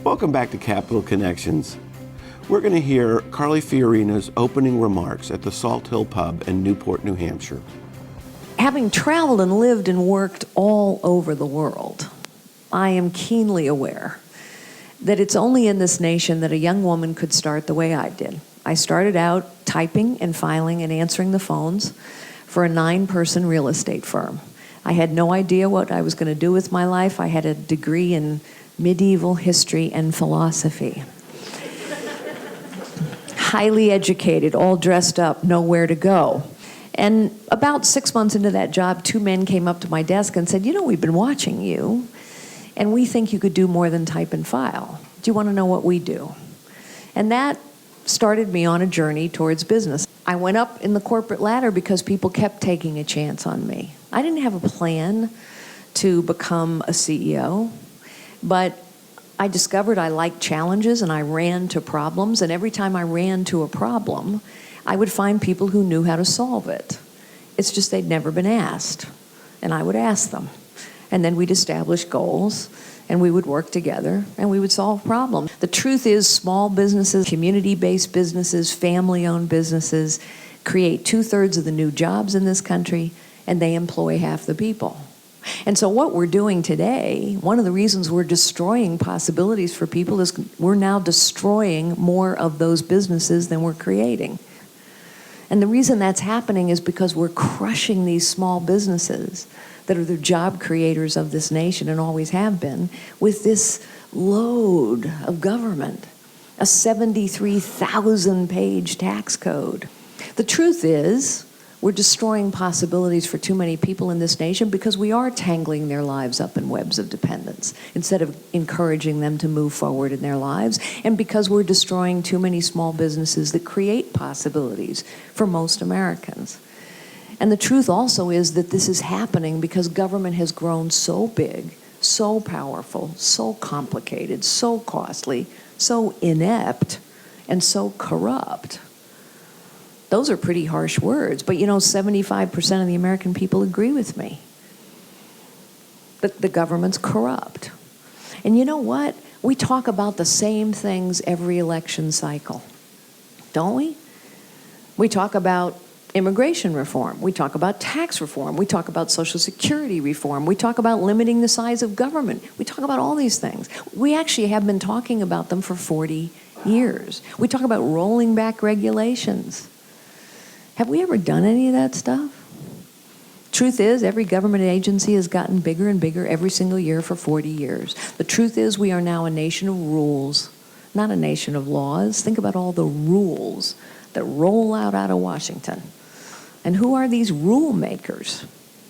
Welcome back to Capital Connections. We're going to hear Carly Fiorina's opening remarks at the Salt Hill Pub in Newport, New Hampshire. Having traveled and lived and worked all over the world, I am keenly aware that it's only in this nation that a young woman could start the way I did. I started out typing and filing and answering the phones for a 9-person real estate firm. I had no idea what I was going to do with my life. I had a degree in medieval history and philosophy. Highly educated, all dressed up, nowhere to go. And about 6 months into that job, 2 men came up to my desk and said, we've been watching you, and we think you could do more than type and file. Do you want to know what we do? And that started me on a journey towards business. I went up in the corporate ladder because people kept taking a chance on me. I didn't have a plan to become a CEO, but I discovered I liked challenges and I ran to problems, and every time I ran to a problem, I would find people who knew how to solve it. It's just they'd never been asked, and I would ask them. And then we'd establish goals, and we would work together, and we would solve problems. The truth is, small businesses, community-based businesses, family-owned businesses create 2/3 of the new jobs in this country, and they employ half the people. And so what we're doing today, one of the reasons we're destroying possibilities for people is we're now destroying more of those businesses than we're creating. And the reason that's happening is because we're crushing these small businesses that are the job creators of this nation and always have been with this load of government, a 73,000-page tax code. The truth is, we're destroying possibilities for too many people in this nation because we are tangling their lives up in webs of dependence instead of encouraging them to move forward in their lives, and because we're destroying too many small businesses that create possibilities for most Americans. And the truth also is that this is happening because government has grown so big, so powerful, so complicated, so costly, so inept, and so corrupt. Those are pretty harsh words, but 75% of the American people agree with me. The government's corrupt. And you know what? We talk about the same things every election cycle, don't we? We talk about immigration reform. We talk about tax reform. We talk about Social Security reform. We talk about limiting the size of government. We talk about all these things. We actually have been talking about them for 40 years. We talk about rolling back regulations. Have we ever done any of that stuff? Truth is, every government agency has gotten bigger and bigger every single year for 40 years. The truth is, we are now a nation of rules, not a nation of laws. Think about all the rules that roll out of Washington. And who are these rule makers?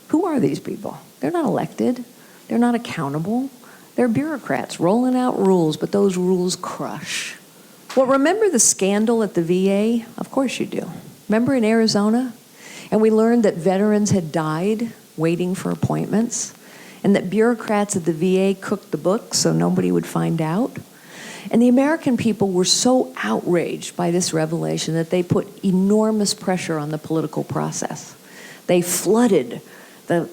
Who are these people? They're not elected. They're not accountable. They're bureaucrats rolling out rules, but those rules crush. Well, remember the scandal at the VA? Of course you do. Remember in Arizona? And we learned that veterans had died waiting for appointments, and that bureaucrats at the VA cooked the books so nobody would find out. And the American people were so outraged by this revelation that they put enormous pressure on the political process. They flooded the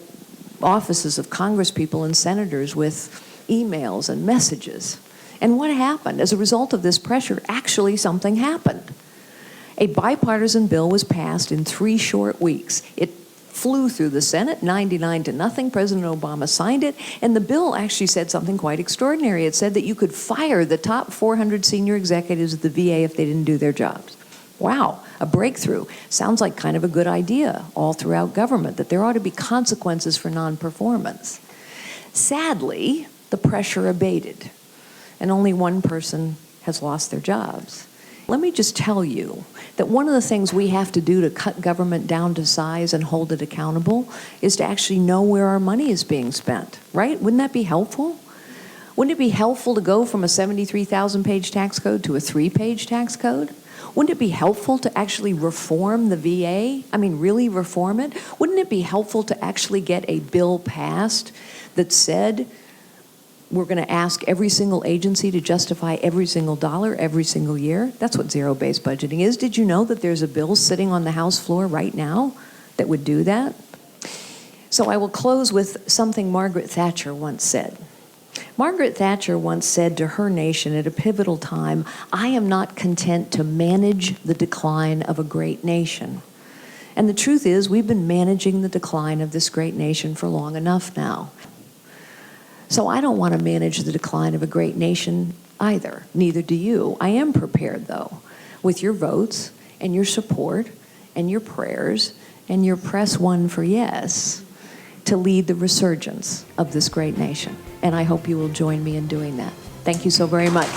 offices of congresspeople and senators with emails and messages. And what happened? As a result of this pressure, actually something happened. A bipartisan bill was passed in 3 short weeks. It flew through the Senate, 99-0. President Obama signed it, and the bill actually said something quite extraordinary. It said that you could fire the top 400 senior executives of the VA if they didn't do their jobs. Wow, a breakthrough. Sounds like kind of a good idea all throughout government, that there ought to be consequences for non-performance. Sadly, the pressure abated, and only 1 person has lost their jobs. Let me just tell you that one of the things we have to do to cut government down to size and hold it accountable is to actually know where our money is being spent, right? Wouldn't that be helpful? Wouldn't it be helpful to go from a 73,000-page tax code to a 3-page tax code? Wouldn't it be helpful to actually reform the VA? I mean, really reform it? Wouldn't it be helpful to actually get a bill passed that said we're going to ask every single agency to justify every single dollar every single year? That's what zero-based budgeting is. Did you know that there's a bill sitting on the House floor right now that would do that? So I will close with something Margaret Thatcher once said. Margaret Thatcher once said to her nation at a pivotal time, "I am not content to manage the decline of a great nation." And the truth is, we've been managing the decline of this great nation for long enough now. So I don't want to manage the decline of a great nation either. Neither do you. I am prepared, though, with your votes and your support and your prayers and your press one for yes, to lead the resurgence of this great nation. And I hope you will join me in doing that. Thank you so very much.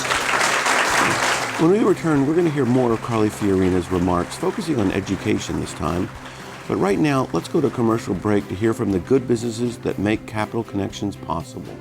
When we return, we're going to hear more of Carly Fiorina's remarks, focusing on education this time. But right now, let's go to a commercial break to hear from the good businesses that make Capital Connections possible.